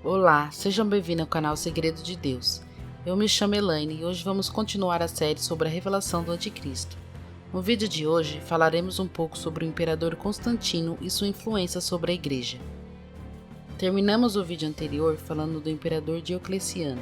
Olá, sejam bem-vindos ao canal Segredo de Deus. Eu me chamo Elaine e hoje vamos continuar a série sobre a revelação do Anticristo. No vídeo de hoje falaremos um pouco sobre o imperador Constantino e sua influência sobre a igreja. Terminamos o vídeo anterior falando do imperador Diocleciano.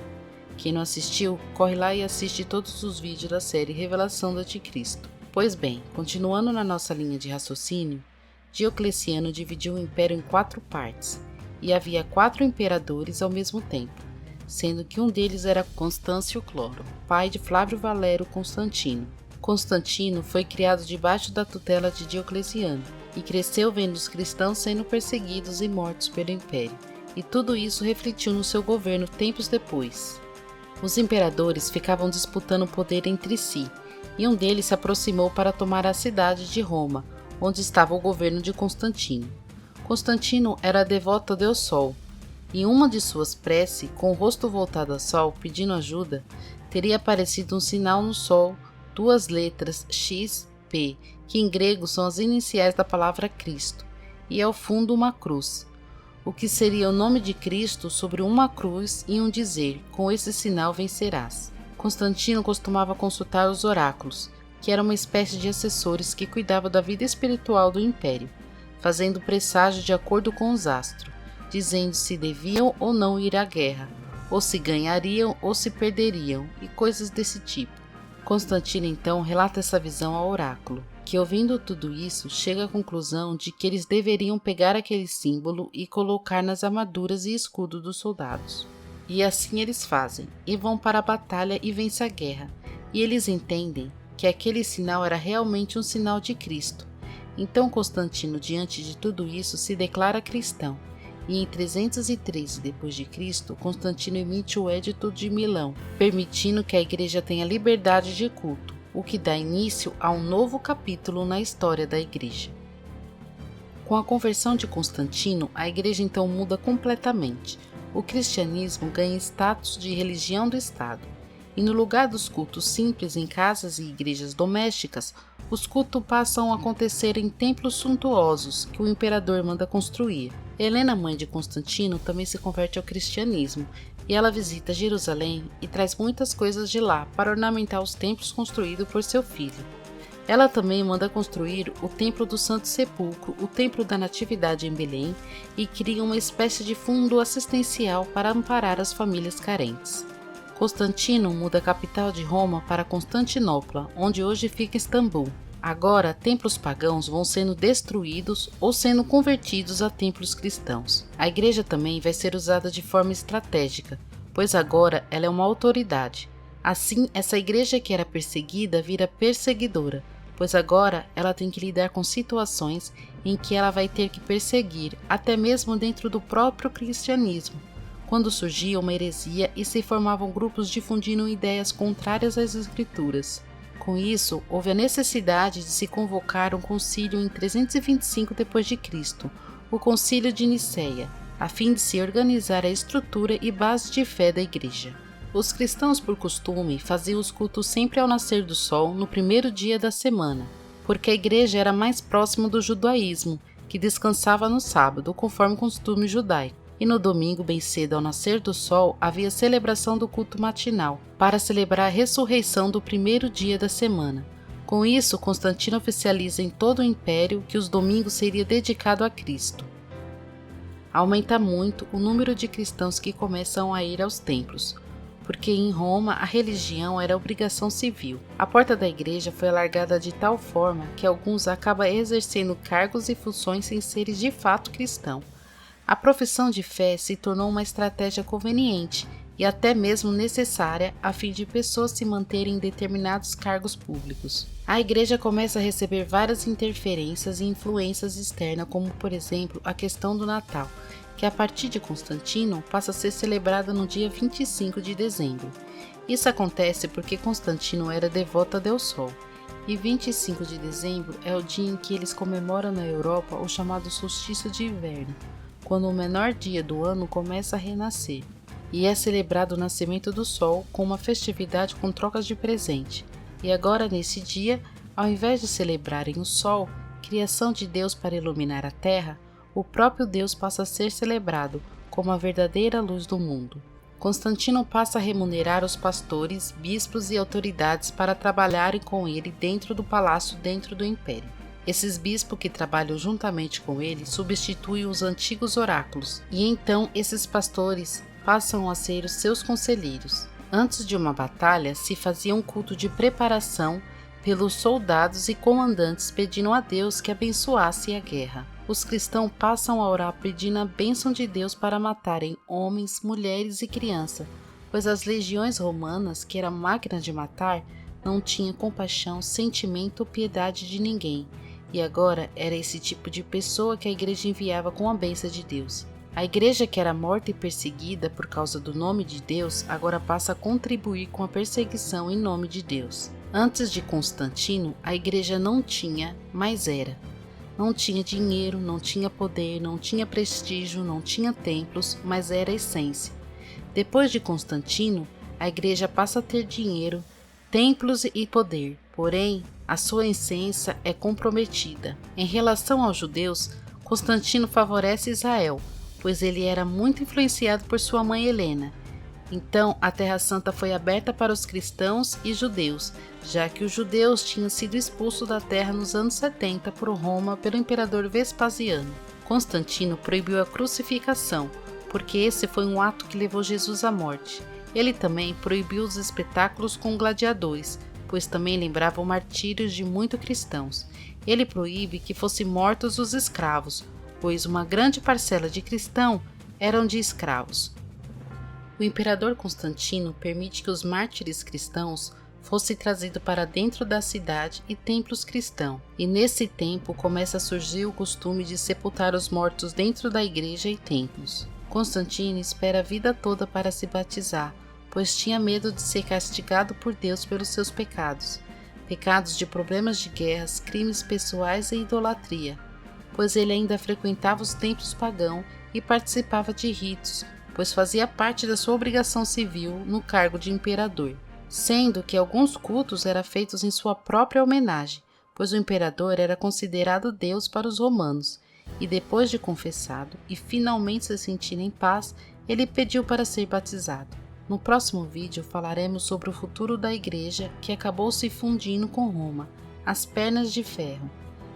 Quem não assistiu, corre lá e assiste todos os vídeos da série Revelação do Anticristo. Pois bem, continuando na nossa linha de raciocínio, Diocleciano dividiu o império em 4 partes, e havia 4 imperadores ao mesmo tempo, sendo que um deles era Constâncio Cloro, pai de Flávio Valério Constantino. Constantino foi criado debaixo da tutela de Diocleciano, e cresceu vendo os cristãos sendo perseguidos e mortos pelo império, e tudo isso refletiu no seu governo tempos depois. Os imperadores ficavam disputando o poder entre si, e um deles se aproximou para tomar a cidade de Roma, onde estava o governo de Constantino. Constantino era devoto ao deus Sol, e em uma de suas preces, com o rosto voltado ao Sol, pedindo ajuda, teria aparecido um sinal no Sol, 2 letras X, P, que em grego são as iniciais da palavra Cristo, e ao fundo uma cruz, o que seria o nome de Cristo sobre uma cruz e um dizer: com esse sinal vencerás. Constantino costumava consultar os oráculos, que eram uma espécie de assessores que cuidavam da vida espiritual do império, fazendo presságio de acordo com os astros, dizendo se deviam ou não ir à guerra, ou se ganhariam ou se perderiam, e coisas desse tipo. Constantino então relata essa visão ao oráculo, que ouvindo tudo isso chega à conclusão de que eles deveriam pegar aquele símbolo e colocar nas armaduras e escudo dos soldados. E assim eles fazem, e vão para a batalha e vencem a guerra, e eles entendem que aquele sinal era realmente um sinal de Cristo. Então Constantino, diante de tudo isso, se declara cristão, e em 313 d.C., Constantino emite o Edito de Milão, permitindo que a igreja tenha liberdade de culto, o que dá início a um novo capítulo na história da igreja. Com a conversão de Constantino, a igreja então muda completamente. O cristianismo ganha status de religião do Estado, e no lugar dos cultos simples em casas e igrejas domésticas, os cultos passam a acontecer em templos suntuosos que o imperador manda construir. Helena, mãe de Constantino, também se converte ao cristianismo, e ela visita Jerusalém e traz muitas coisas de lá para ornamentar os templos construídos por seu filho. Ela também manda construir o Templo do Santo Sepulcro, o Templo da Natividade em Belém, e cria uma espécie de fundo assistencial para amparar as famílias carentes. Constantino muda a capital de Roma para Constantinopla, onde hoje fica Istambul. Agora, templos pagãos vão sendo destruídos ou sendo convertidos a templos cristãos. A igreja também vai ser usada de forma estratégica, pois agora ela é uma autoridade. Assim, essa igreja que era perseguida vira perseguidora, pois agora ela tem que lidar com situações em que ela vai ter que perseguir, até mesmo dentro do próprio cristianismo, quando surgia uma heresia e se formavam grupos difundindo ideias contrárias às escrituras. Com isso, houve a necessidade de se convocar um concílio em 325 d.C., o Concílio de Nicéia, a fim de se organizar a estrutura e base de fé da igreja. Os cristãos, por costume, faziam os cultos sempre ao nascer do sol, no primeiro dia da semana, porque a igreja era mais próxima do judaísmo, que descansava no sábado, conforme o costume judaico. E no domingo, bem cedo ao nascer do sol, havia celebração do culto matinal, para celebrar a ressurreição do primeiro dia da semana. Com isso, Constantino oficializa em todo o império que os domingos seria dedicado a Cristo. Aumenta muito o número de cristãos que começam a ir aos templos, porque em Roma a religião era obrigação civil. A porta da igreja foi alargada de tal forma que alguns acabam exercendo cargos e funções sem serem de fato cristãos. A profissão de fé se tornou uma estratégia conveniente e até mesmo necessária a fim de pessoas se manterem em determinados cargos públicos. A igreja começa a receber várias interferências e influências externas, como por exemplo a questão do Natal, que a partir de Constantino passa a ser celebrada no dia 25 de dezembro. Isso acontece porque Constantino era devoto a Deus Sol, e 25 de dezembro é o dia em que eles comemoram na Europa o chamado solstício de inverno, quando o menor dia do ano começa a renascer, e é celebrado o nascimento do Sol com uma festividade com trocas de presente. E agora, nesse dia, ao invés de celebrarem o Sol, criação de Deus para iluminar a Terra, o próprio Deus passa a ser celebrado como a verdadeira luz do mundo. Constantino passa a remunerar os pastores, bispos e autoridades para trabalharem com ele dentro do palácio dentro do império. Esses bispos que trabalham juntamente com ele substituem os antigos oráculos, e então esses pastores passam a ser os seus conselheiros. Antes de uma batalha, se fazia um culto de preparação pelos soldados e comandantes pedindo a Deus que abençoasse a guerra. Os cristãos passam a orar pedindo a bênção de Deus para matarem homens, mulheres e crianças, pois as legiões romanas, que eram máquinas de matar, não tinham compaixão, sentimento ou piedade de ninguém, e agora era esse tipo de pessoa que a igreja enviava com a bênção de Deus. A igreja que era morta e perseguida por causa do nome de Deus, agora passa a contribuir com a perseguição em nome de Deus. Antes de Constantino, a igreja não tinha, mas era. Não tinha dinheiro, não tinha poder, não tinha prestígio, não tinha templos, mas era a essência. Depois de Constantino, a igreja passa a ter dinheiro, templos e poder, porém, a sua essência é comprometida. Em relação aos judeus, Constantino favorece Israel, pois ele era muito influenciado por sua mãe Helena. Então, a Terra Santa foi aberta para os cristãos e judeus, já que os judeus tinham sido expulsos da terra nos anos 70 por Roma pelo imperador Vespasiano. Constantino proibiu a crucificação, porque esse foi um ato que levou Jesus à morte. Ele também proibiu os espetáculos com gladiadores, pois também lembravam martírios de muitos cristãos. Ele proíbe que fossem mortos os escravos, pois uma grande parcela de cristãos eram de escravos. O imperador Constantino permite que os mártires cristãos fossem trazidos para dentro da cidade e templos cristãos, e nesse tempo começa a surgir o costume de sepultar os mortos dentro da igreja e templos. Constantino espera a vida toda para se batizar, pois tinha medo de ser castigado por Deus pelos seus pecados de problemas de guerras, crimes pessoais e idolatria, pois ele ainda frequentava os templos pagãos e participava de ritos, pois fazia parte da sua obrigação civil no cargo de imperador, sendo que alguns cultos eram feitos em sua própria homenagem, pois o imperador era considerado Deus para os romanos, e depois de confessado e finalmente se sentir em paz, ele pediu para ser batizado. No próximo vídeo falaremos sobre o futuro da igreja que acabou se fundindo com Roma, as pernas de ferro.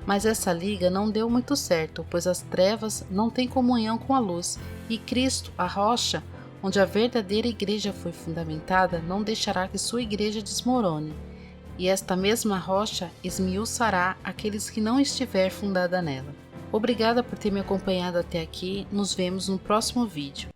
Mas essa liga não deu muito certo, pois as trevas não têm comunhão com a luz, e Cristo, a rocha, onde a verdadeira igreja foi fundamentada, não deixará que sua igreja desmorone, e esta mesma rocha esmiuçará aqueles que não estiver fundada nela. Obrigada por ter me acompanhado até aqui, nos vemos no próximo vídeo.